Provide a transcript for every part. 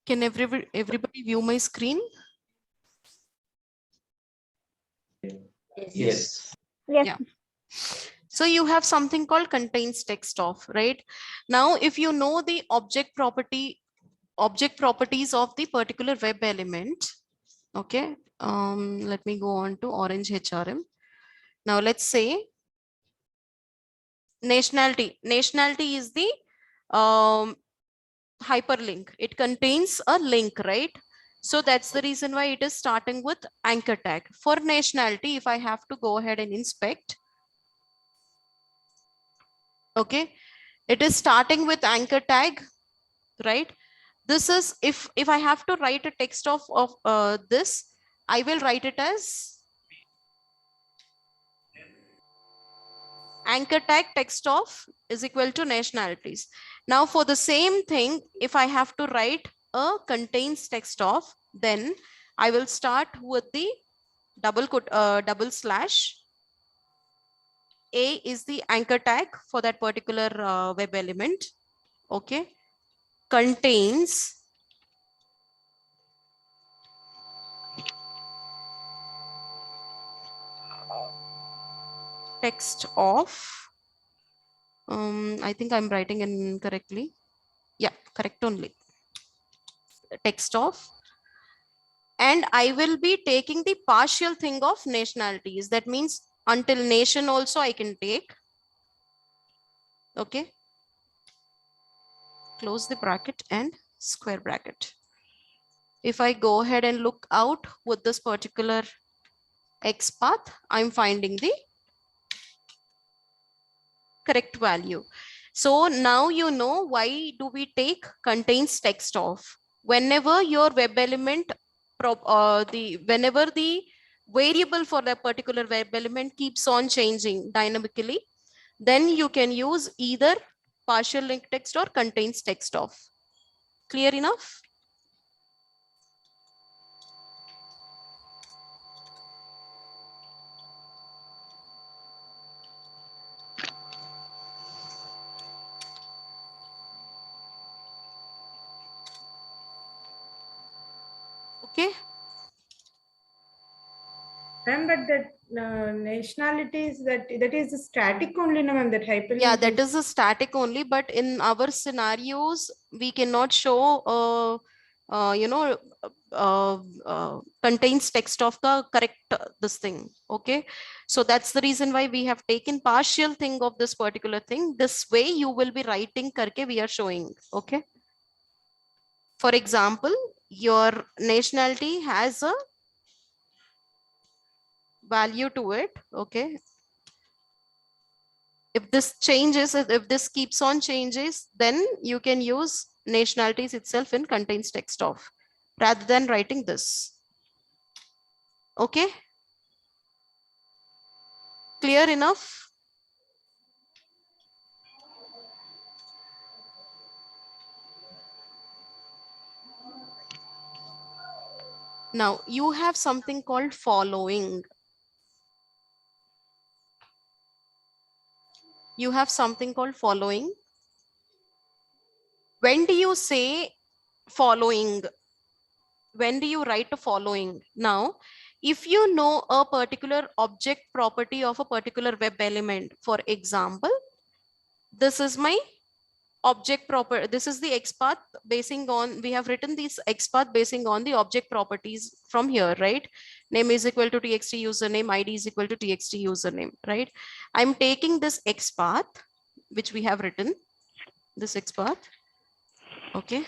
Can everybody view my screen? Yes. Yes. Yeah. So you have something called contains text of, right? Now, if you know the object properties of the particular web element, okay, let me go on to Orange HRM. Now let's say nationality. Nationality is the hyperlink. It contains a link, right? So that's the reason why it is starting with anchor tag. For nationality, if I have to go ahead and inspect, okay, it is starting with anchor tag, right? This is if I have to write a text of this, I will write it as anchor tag text of is equal to nationalities. Now for the same thing, if I have to write a contains text of, then I will start with the double slash. A is the anchor tag for that particular web element. Okay, contains text of. I think I'm writing incorrectly. Yeah, correct only. Text of. And I will be taking the partial thing of nationalities. That means until nation also I can take. Okay. Close the bracket and square bracket. If I go ahead and look out with this particular XPath, I'm finding the correct value. So now you know why do we take contains text of. Whenever your web element, whenever the variable for that particular web element keeps on changing dynamically, then you can use either partial link text or contains text of. Clear enough? Okay. Ma'am, but that nationalities that is static only, no, ma'am. That hyperlink. Yeah, that is a static only, but in our scenarios, we cannot show, contains text of the correct this thing. Okay, so that's the reason why we have taken partial thing of this particular thing. This way you will be writing karke we are showing. Okay. For example, your nationality has a value to it. Okay. If this changes, if this keeps on changes, then you can use nationalities itself in contains text of rather than writing this. Okay. Clear enough? Now you have something called following. You have something called following. When do you say following? When do you write a following? Now, if you know a particular object property of a particular web element, for example, this is my object proper. This is the XPath basing on, we have written this XPath basing on the object properties from here, right? Name is equal to txt username, ID is equal to txt username, right? I'm taking this XPath, which we have written, this XPath. Okay.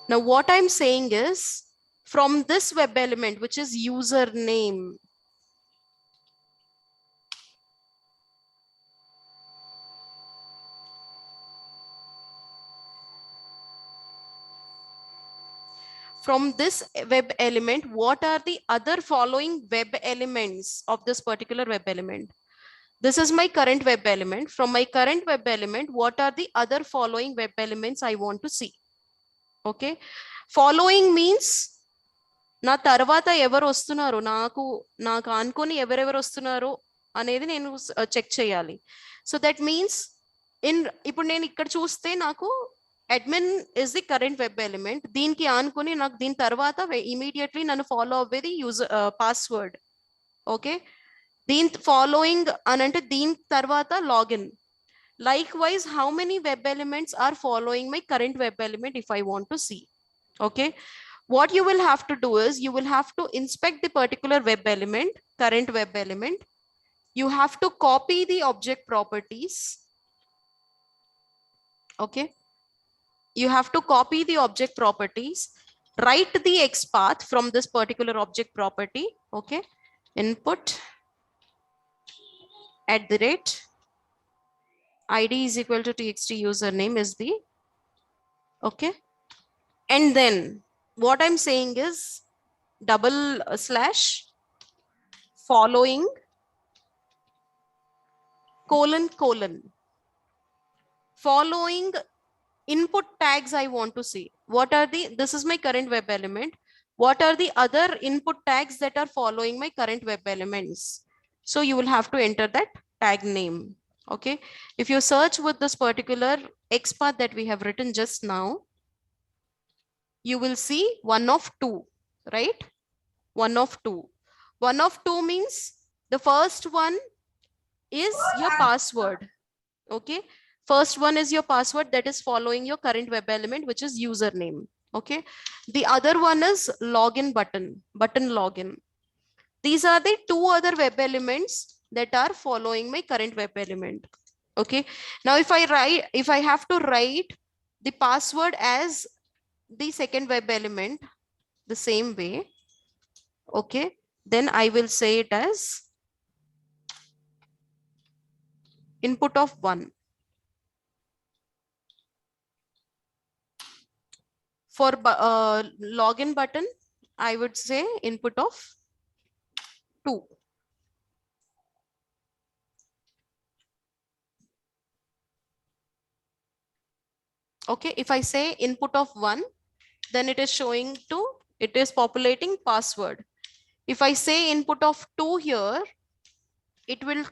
Now what I'm saying is from this web element, which is username, from this web element, what are the other following web elements of this particular web element? This is my current web element. From my current web element, what are the other following web elements I want to see? Okay. Following means నా తర్వాత ఎవరు వస్తున్నారు, నాకు అనుకొని ఎవరెవరు వస్తున్నారు అనేది నేను చెక్ చేయాలి. సో దట్ మీన్స్ ఇప్పుడు నేను ఇక్కడ చూస్తే నాకు admin is the current web element. దీనికి ఆనుకొని నాకు దీని తర్వాత immediately నన్ను ఫాలో అవ్వేది యూజర్ పాస్వర్డ్. ఓకే, దీని ఫాలోయింగ్ అని అంటే దీని తర్వాత login. Likewise, how many web elements are following my current web element if I want to see? Okay, what you will have to do is you will have to inspect the particular web element, current web element. You have to copy the object properties. Okay, you have to copy the object properties, write the XPath from this particular object property. Okay, input @ id is equal to txt username is the, okay, and then what I'm saying is / following : following input tags I want to see. What are the, this is my current web element. What are the other input tags that are following my current web elements? So you will have to enter that tag name. Okay, if you search with this particular XPath that we have written just now, you will see 1 of 2, right? 1 of 2. 1 of 2 means the first one is your password. Okay, first one is your password that is following your current web element, which is username. Okay, the other one is login button login. These are the 2 other web elements that are following my current web element. Okay, now if I have to write the password as the second web element the same way, okay, then I will say it as input of 1. For login button, I would say input of 2. Okay, if I say input of 1, then it is showing 2, it is populating password. If I say input of 2 here, it will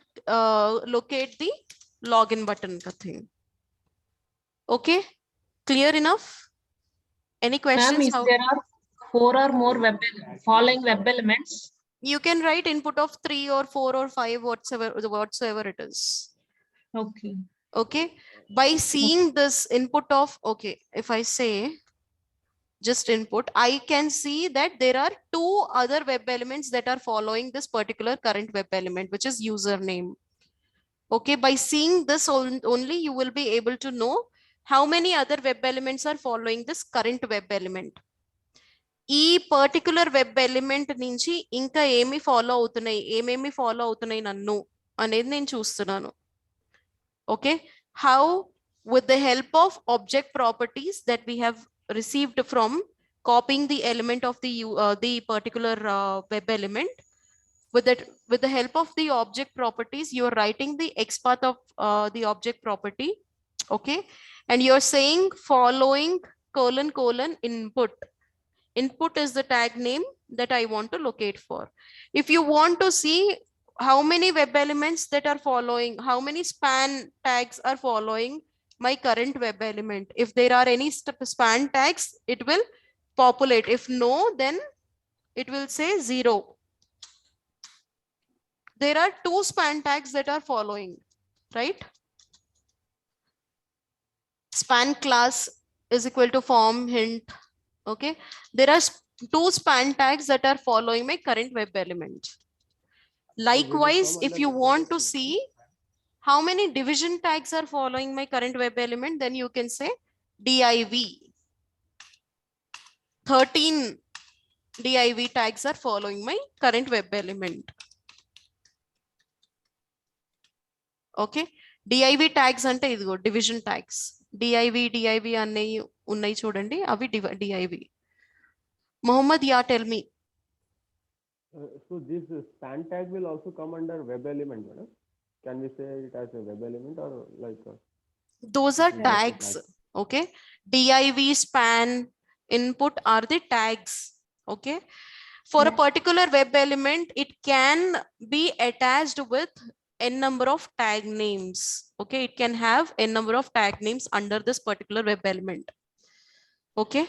locate the login button thing. Okay, clear enough? Any questions? Ma'am, if there are 4 or more following web elements, you can write input of 3 or 4 or 5, whatsoever it is. okay. Okay, by seeing this input of, okay, if I say just input, I can see that there are 2 other web elements that are following this particular current web element, which is username. Okay, by seeing this only you will be able to know how many other web elements are following this current web element. ఈ particular web element నుంచి ఇంకా ఏమి follow అవుతున్నాయి నన్ను అనేది నేను చూస్తున్నాను. Okay, how with the help of object properties that we have received from copying the element of the particular web element, with the help of the object properties, you are writing the XPath of the object property. Okay, and you're saying following : input is the tag name that I want to locate for. If you want to see how many web elements that are following, how many span tags are following my current web element, if there are any span tags, it will populate. If no, then it will say 0. There are 2 span tags that are following, right? Span class is equal to form hint. Okay, there are 2 span tags that are following my current web element. Likewise, if you want to see how many division tags are following my current web element, then you can say div. 13 div tags are following my current web element. Okay, div tags ante idigo division tags. div అన్నవి ఉన్నాయి చూడండి, అవి div. Mohammed, yeah, tell me. So this span tag will also come under web element, madam? Can we say it as a web element or like those are tags? Okay, div, span, input are the tags. Okay, for a particular web element, it can be attached with n number of tag names. Okay, it can have n number of tag names under this particular web element. Okay.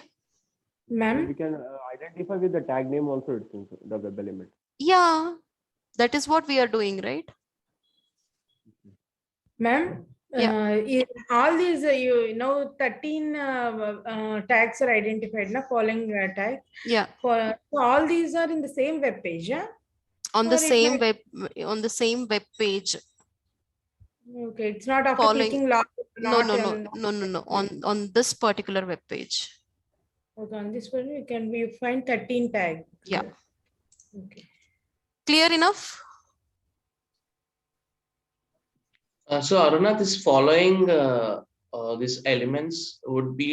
We Ma'am, can identify with the tag name also, it seems, the web element. Yeah, that is what we are doing, right? ma'am, Yeah. in all these, you know, 13 tags are identified, na, following tag. Yeah. For so all these are in the same web page, yeah? On the Or it same might- web page. Okay, it's not after Following. clicking log. No, not no, no, on- no, no, no. On this particular web page. Okay, on this one, we find 13 tags. Yeah. Okay. Clear enough? So Aruna, this following these elements would be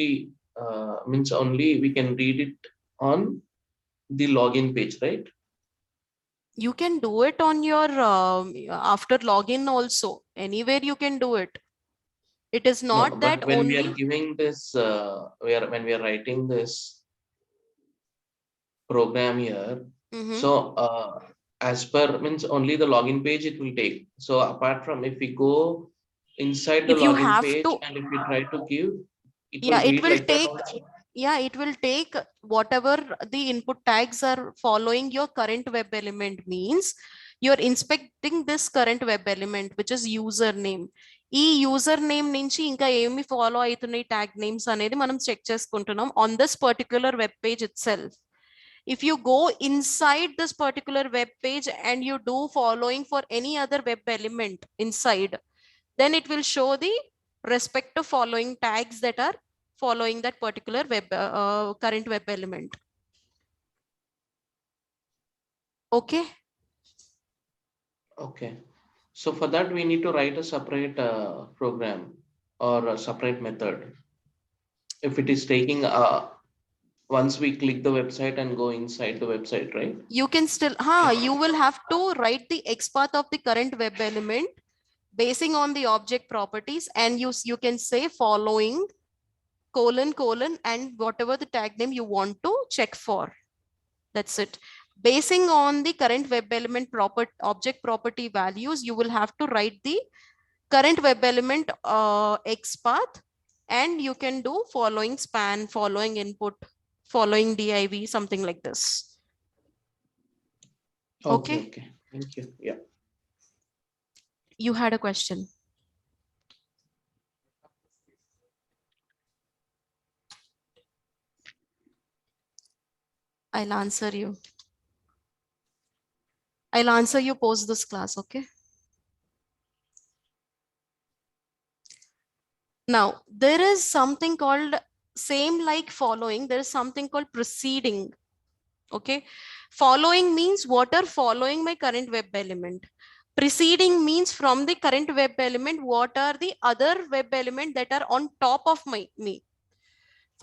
means only we can read it on the login page, right? You can do it on your after login also. Anywhere you can do it. It is No, not but that when only. we are giving this, when we are writing this program here, Mhm. so as per means only the login page it will take. So apart from if we go inside the If you login have page to, and if we try to give, it yeah, will it read will like that take. also. Yeah, it will take whatever the input tags are following your current web element means. You're inspecting this current web element, which is username. ఈ user name నుంచి ఇంకా ఏమి follow అవుతున్నాయి tag names అనేది మనం check చేసుకుంటున్నాం on this particular web page itself. If you go inside this particular web page and you do following for any other web element inside, then it will show the respective following tags that are following that particular current web element. Okay. Okay. So for that, we need to write a separate program or a separate method. If it is taking once we click the website and go inside the website, right? You can still, you will have to write the XPath of the current web element basing on the object properties, and you can say following colon and whatever the tag name you want to check for. That's it. Basing on the current web element object property values, you will have to write the current web element XPath, and you can do following span, following input, following div, something like this. Okay. Okay. Thank you. Yeah. You had a question. I'll answer you. I'll answer you post this class, okay? Now, there is something called same like following. There is something called preceding. Okay. Following means what are following my current web element. Preceding means from the current web element, what are the other web element that are on top of me.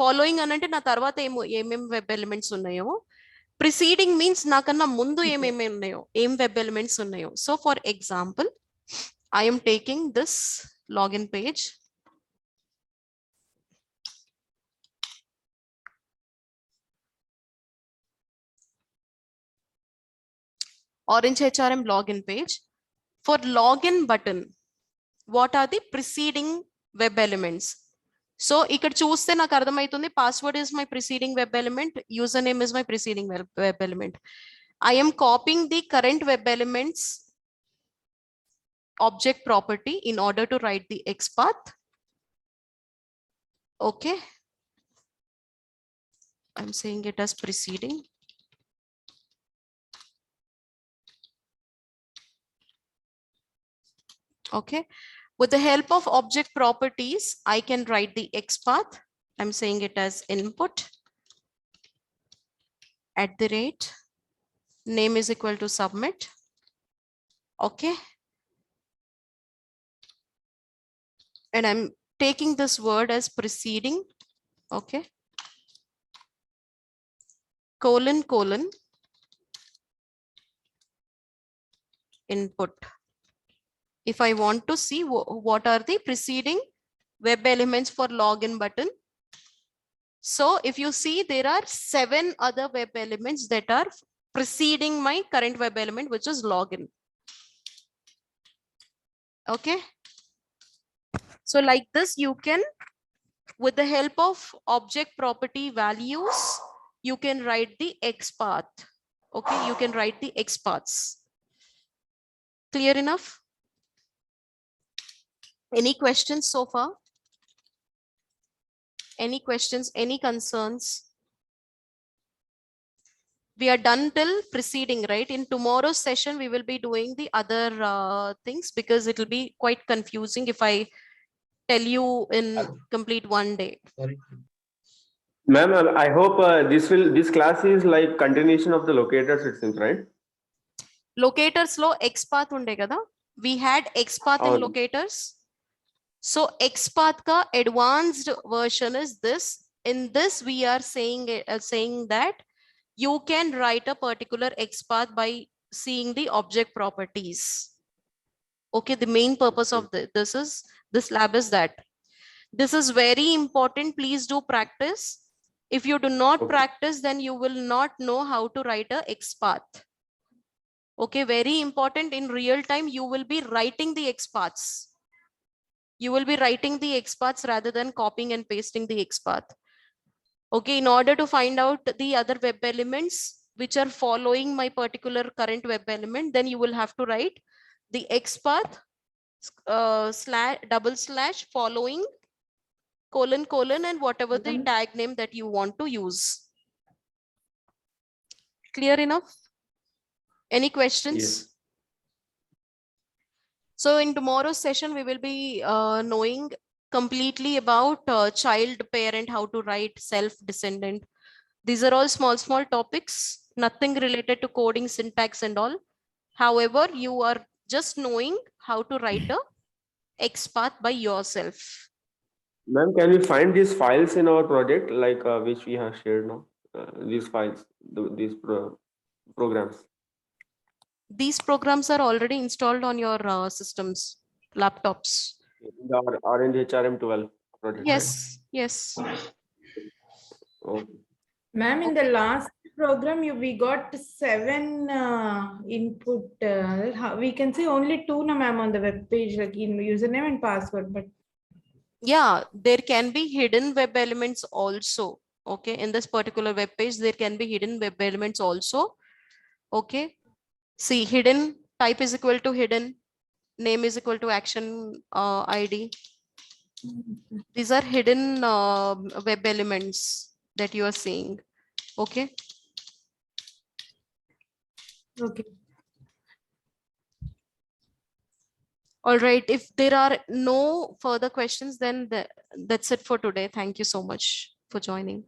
Following anante na tarvata em web elements unnayo. Preceding means nakanna mundu em unnayo, em web elements unnayo. So for example, I am taking this login page. Orange HRM login page. For login button, what are the preceding web elements? So ఇక్కడ చూస్తే నాకు అర్థమవుతుంది password is my preceding web element, username is my preceding web element. I am copying the current web elements object property in order to write the XPath. Okay. I'm saying it as preceding. Okay. With the help of object properties, I can write the XPath. I'm saying it as input @ name is equal to submit. Okay. And I'm taking this word as preceding. Okay. Colon input. If I want to see what are the preceding web elements for login button. So if you see, there are 7 other web elements that are preceding my current web element, which is login. Okay. So like this, you can, with the help of object property values, you can write the XPath. Okay, you can write the XPaths. Clear enough? Any questions so far? Any questions, any concerns? We are done till preceding, right? In tomorrow's session, we will be doing the other things because it will be quite confusing if I tell you in complete one day. Sorry. Ma'am, I hope this class is like continuation of the locators, it seems, right? Locators lo XPath unde kada. We had XPath in Oh. locators. So XPath ka advanced version is this. In this, we are saying that you can write a particular XPath by seeing the object properties. Okay, the main purpose of this lab is that. This is very important. Please do practice. If you do not Okay. practice, then you will not know how to write a XPath. Okay, very important. In real time, you will be writing the XPaths. You will be writing the XPaths rather than copying and pasting the XPath. Okay, in order to find out the other web elements which are following my particular current web element, then you will have to write the XPath / following : and whatever the tag name that you want to use. Clear enough? Any questions? Yes. So in tomorrow's session, we will be knowing completely about child, parent, how to write, self, descendant. These are all small topics, nothing related to coding, syntax and all. However, you are just knowing how to write a XPath by yourself. Ma'am, can we find these files in our project, like which we have shared now? These files, these programs. These programs are already installed on your systems, laptops. The Orange HRM12 project. Yes, yes. Right? Okay. Ma'am, in the last program, we got 7 input. We can see only 2, na ma'am, on the web page, like in username and password. But Yeah, there can be hidden web elements also. Okay, in this particular web page, there can be hidden web elements also. Okay, see, hidden type is equal to hidden, name is equal to action ID. These are hidden web elements that you are seeing. Okay. okay. All right. If there are no further questions, then that's it for today. Thank you so much for joining.